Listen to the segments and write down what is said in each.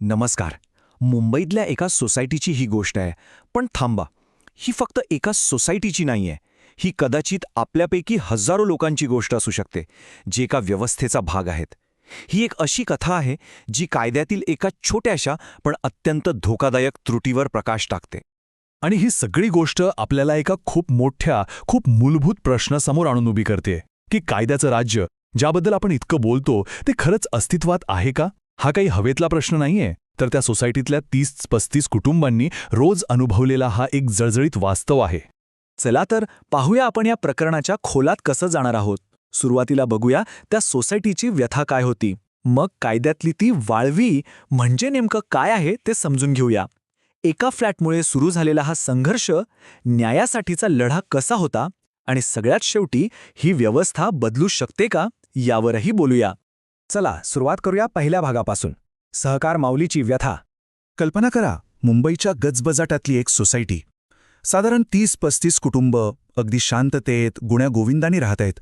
नमस्कार. मुंबईतल्या एका सोसायटीची ही गोष्ट आहे. पण थांबा, ही फक्त एका सोसायटीची नाहीये. ही कदाचित आपल्यापैकी हजारो लोकांची गोष्ट असू शकते, जे एका व्यवस्थेचा भाग आहेत. ही एक अशी कथा आहे, जी कायद्यातील एका छोट्याशा पण अत्यंत धोकादायक त्रुटीवर प्रकाश टाकते. आणि ही सगळी गोष्ट आपल्याला एका खूप मोठ्या, खूप मूलभूत प्रश्नासमोर आणून उभी करते की कायद्याचं राज्य, ज्याबद्दल आपण इतकं बोलतो, ते खरंच अस्तित्वात आहे का? हा काही हवेतला प्रश्न नाहीये, तर त्या सोसायटीतल्या 30-35 कुटुंबांनी रोज अनुभवलेला हा एक जळजळीत वास्तव आहे. चला तर पाहूया आपण या प्रकरणाच्या खोलात कसं जाणार आहोत. सुरुवातीला बघूया त्या सोसायटीची व्यथा काय होती. मग कायद्यातली ती वाळवी म्हणजे नेमकं काय आहे ते समजून घेऊया. एका फ्लॅटमुळे सुरू झालेला हा संघर्ष, न्यायासाठीचा लढा कसा होता आणि सगळ्यात शेवटी ही व्यवस्था बदलू शकते का, यावरही बोलूया. चला सुरुवात करूया पहिल्या भागापासून. सहकार माऊलीची व्यथा. कल्पना करा, मुंबईच्या गजबजाटातली एक सोसायटी. साधारण 30-35 कुटुंब अगदी शांततेत गुण्यागोविंदाने राहत आहेत.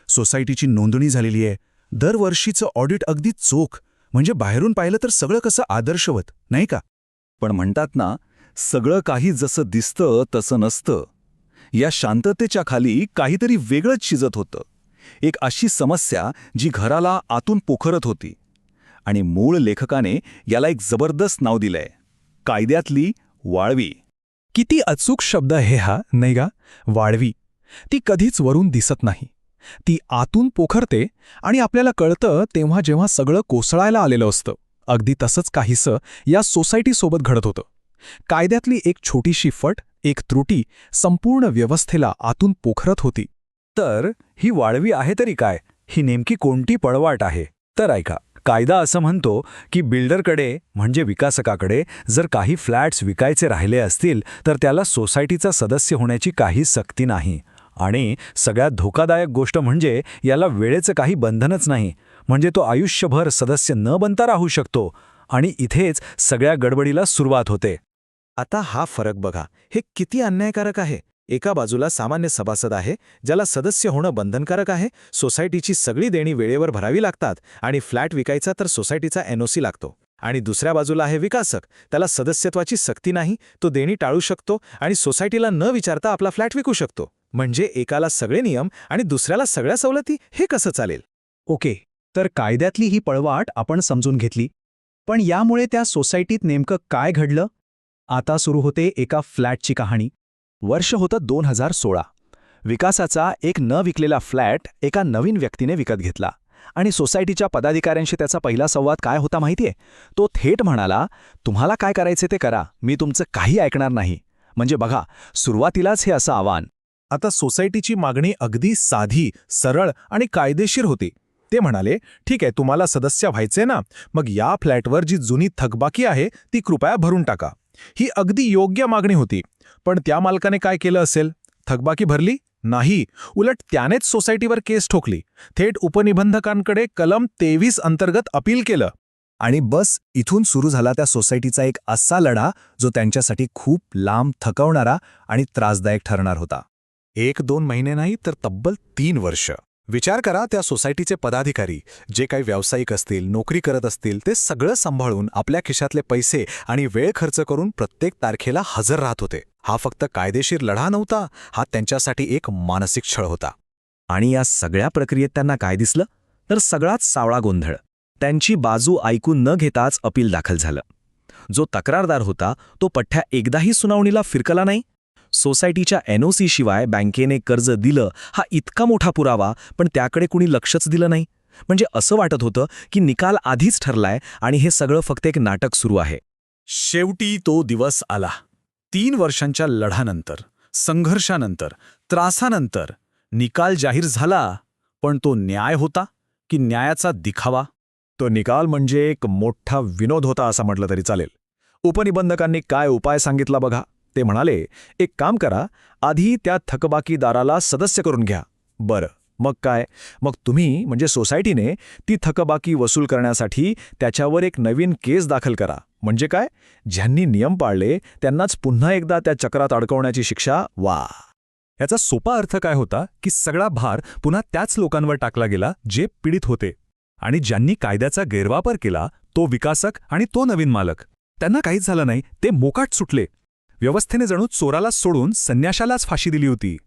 सोसायटीची नोंदणी झालेली आहे. दरवर्षीचं ऑडिट अगदी चोख, म्हणजे बाहेरून पाहिलं तर सगळं कसं आदर्शवत, नाही का? पण म्हणतात ना, सगळं काही जसं दिसतं तसं नसतं. या शांततेच्या खाली काहीतरी वेगळंच शिजत होतं. एक अशी समस्या जी घराला आतून पोखरत होती. आणि मूळ लेखकाने याला एक जबरदस्त नाव दिलंय, कायद्यातली वाळवी. किती अचूक शब्द आहे हा, नाही का? वाळवी. ती कधीच वरून दिसत नाही. ती आतून पोखरते आणि आपल्याला कळतं तेव्हा जेव्हा सगळं कोसळायला आलेलं असतं. अगदी तसंच काहीसं या सोसायटीसोबत घडत होतं. कायद्यातली एक छोटीशी फट, एक त्रुटी संपूर्ण व्यवस्थेला आतून पोखरत होती. तर ही वाळवी आहे तरी काय? ही नेमकी कोणती पळवाट आहे? तर ऐका, कायदा असं म्हणतो की बिल्डरकडे म्हणजे विकासकाकडे जर काही फ्लॅट्स विकायचे राहिले असतील तर त्याला सोसायटीचा सदस्य होण्याची काही सक्ती नाही. आणि सगळ्यात धोकादायक गोष्ट म्हणजे याला वेळेचं काही बंधनच नाही. म्हणजे तो आयुष्यभर सदस्य न बनता राहू शकतो. आणि इथेच सगळ्या गडबडीला सुरुवात होते. आता हा फरक बघा, हे किती अन्यायकारक आहे. एका बाजूला सामान्य सभासद आहे, ज्याला सदस्य होणं बंधनकारक आहे. सोसायटीची सगळी देणी वेळेवर भरावी लागतात आणि फ्लॅट विकायचा तर सोसायटीचा NOC लागतो. आणि दुसऱ्या बाजूला आहे विकासक, त्याला सदस्यत्वाची सक्ती नाही, तो देणी टाळू शकतो आणि सोसायटीला न विचारता आपला फ्लॅट विकू शकतो. म्हणजे एकाला सगळे नियम आणि दुसऱ्याला सगळ्या सवलती. हे कसं चालेल? ओके, तर कायद्यातली ही पळवाट आपण समजून घेतली. पण यामुळे त्या सोसायटीत नेमकं काय घडलं? आता सुरू होते एका फ्लॅटची कहाणी. वर्ष होतं 2016. विकासाचा एक न विकलेला फ्लॅट एका नवीन व्यक्तीने विकत घेतला. आणि सोसायटीच्या पदाधिकाऱ्यांशी त्याचा पहिला संवाद काय होता माहितीये? तो थेट म्हणाला, तुम्हाला काय करायचे ते करा, मी तुमचं काही ऐकणार नाही. म्हणजे बघा, सुरुवातीलाच हे असं आव्हान. आता सोसायटीची मागणी अगदी साधी, सरळ आणि कायदेशीर होती. ते म्हणाले, ठीक आहे, तुम्हाला सदस्य व्हायचे ना, मग या फ्लॅटवर जी जुनी थकबाकी आहे ती कृपया भरून टाका. ही अगदी योग्य मागणी होती. पण त्या मालकाने काय केलं असेल? थकबाकी भरली नाही. उलट त्यानेच सोसायटीवर केस ठोकली. थेट उपनिबंधकांकडे कलम 23 अंतर्गत अपील केलं. आणि बस इथून सुरू झाला त्या सोसायटीचा एक असा लढा, जो त्यांच्यासाठी खूप लांब, थकवणारा आणि त्रासदायक ठरणार होता. 1-2 महिने नाही तर तब्बल 3 वर्ष. विचार करा, त्या सोसायटीचे पदाधिकारी, जे काही व्यावसायिक असतील, नोकरी करत असतील, ते सगळं सांभाळून आपल्या खिशातले पैसे आणि वेळ खर्च करून प्रत्येक तारखेला हजर राहत होते. हा फक्त कायदेशीर लढा नव्हता, हा त्यांच्यासाठी एक मानसिक छळ होता. आणि या सगळ्या प्रक्रियेत त्यांना काय दिसलं? तर सगळाच सावळा गोंधळ. त्यांची बाजू ऐकून न घेताच अपील दाखल झालं. जो तक्रारदार होता तो पठ्ठ्या एकदाही सुनावणीला फिरकला नाही. सोसायटीच्या NOC शिवाय बँकेने कर्ज दिलं हा इतका मोठा पुरावा, पण त्याकडे कुणी लक्षच दिलं नाही. म्हणजे असं वाटत होतं की निकाल आधीच ठरलाय आणि हे सगळं फक्त एक नाटक सुरू आहे. शेवटी तो दिवस आला. 3 वर्षांच्या लढानंतर, संघर्षानंतर, त्रासानंतर निकाल जाहीर झाला. पण तो न्याय होता की न्यायाचा दिखावा? तो निकाल म्हणजे एक मोठा विनोद होता असं म्हटलं तरी चालेल. उपनिबंधकांनी काय उपाय सांगितला बघा. ते म्हणाले, एक काम करा, आधी त्या थकबाकीदाराला सदस्य करून घ्या. बरं, मग काय? मग तुम्ही म्हणजे सोसायटीने ती थकबाकी वसूल करण्यासाठी त्याच्यावर एक नवीन केस दाखल करा. म्हणजे काय? ज्यांनी नियम पाळले त्यांनाच पुन्हा एकदा त्या चक्रात अडकवण्याची शिक्षा. वा! याचा सोपा अर्थ काय होता की सगळा भार पुन्हा त्याच लोकांवर टाकला गेला जे पीडित होते. आणि ज्यांनी कायद्याचा गैरवापर केला तो विकासक आणि तो नवीन मालक, त्यांना काहीच झालं नाही, ते मोकाट सुटले. व्यवस्थेने जणू चोरालाच सोडून संन्याशालाच फाशी दिली होती.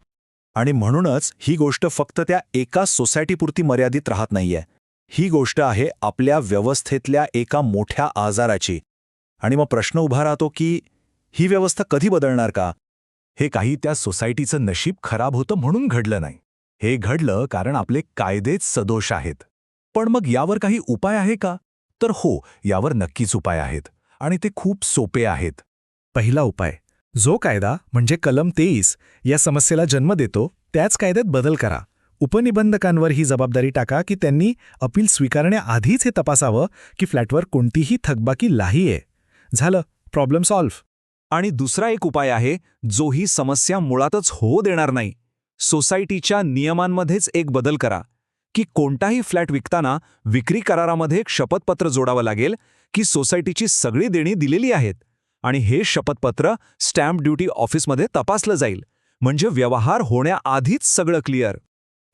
आणि म्हणूनच ही गोष्ट फक्त त्या एका सोसायटीपुरती मर्यादित राहत नाहीये. ही गोष्ट आहे आपल्या व्यवस्थेतल्या एका मोठ्या आजाराची. आणि मग प्रश्न उभा राहतो की ही व्यवस्था कधी बदलणार का? हे काही त्या सोसायटीचं नशीब खराब होतं म्हणून घडलं नाही. हे घडलं कारण आपले कायदेच सदोष आहेत. पण मग यावर काही उपाय आहे का? तर हो, यावर नक्कीच उपाय आहेत. आणि ते खूप सोपे आहेत. पहिला उपाय, जो कायदा म्हणजे कलम 23 या समस्येला जन्म देतो त्याच कायद्यात बदल करा. उपनिबंधकांवर ही जबाबदारी टाका की त्यांनी अपील स्वीकारण्याआधीच हे तपासावं की फ्लॅटवर कोणतीही थकबाकी नाहीये. झालं, प्रॉब्लेम सॉल्व्ह. आणि दुसरा एक उपाय आहे जो ही समस्या मुळातच होऊ देणार नाही. सोसायटीच्या नियमांमध्येच एक बदल करा की कोणताही फ्लॅट विकताना विक्री करारामध्ये एक शपथपत्र जोडावं लागेल की सोसायटीची सगळी देणी दिलेली आहेत, आणि हे शपथपत्र स्टॅम्प ड्युटी ऑफिसमध्ये तपासलं जाईल. म्हणजे व्यवहार होण्याआधीच सगळं क्लिअर.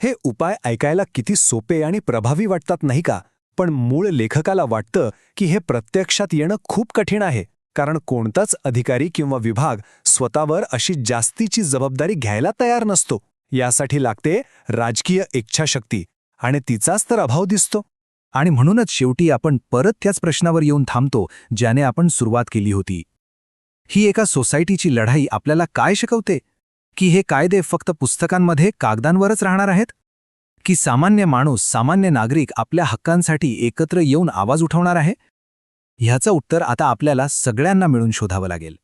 हे उपाय ऐकायला किती सोपे आणि प्रभावी वाटतात नाही का? पण मूळ लेखकाला वाटतं की हे प्रत्यक्षात येणं खूप कठीण आहे, कारण कोणताच अधिकारी किंवा विभाग स्वतःवर अशी जास्तीची जबाबदारी घ्यायला तयार नसतो. यासाठी लागते राजकीय इच्छाशक्ती, आणि तिचाच तर अभाव दिसतो. आणि म्हणूनच शेवटी आपण परत त्याच प्रश्नावर येऊन थांबतो ज्याने आपण सुरुवात केली होती. ही एका सोसायटीची लढाई आपल्याला काय शिकवते? की हे कायदे फक्त पुस्तकांमध्ये कागदांवरच राहणार आहेत? की सामान्य माणूस, सामान्य नागरिक आपल्या हक्कांसाठी एकत्र येऊन आवाज उठवणार आहे? ह्याचं उत्तर आता आपल्याला सगळ्यांना मिळून शोधावं लागेल.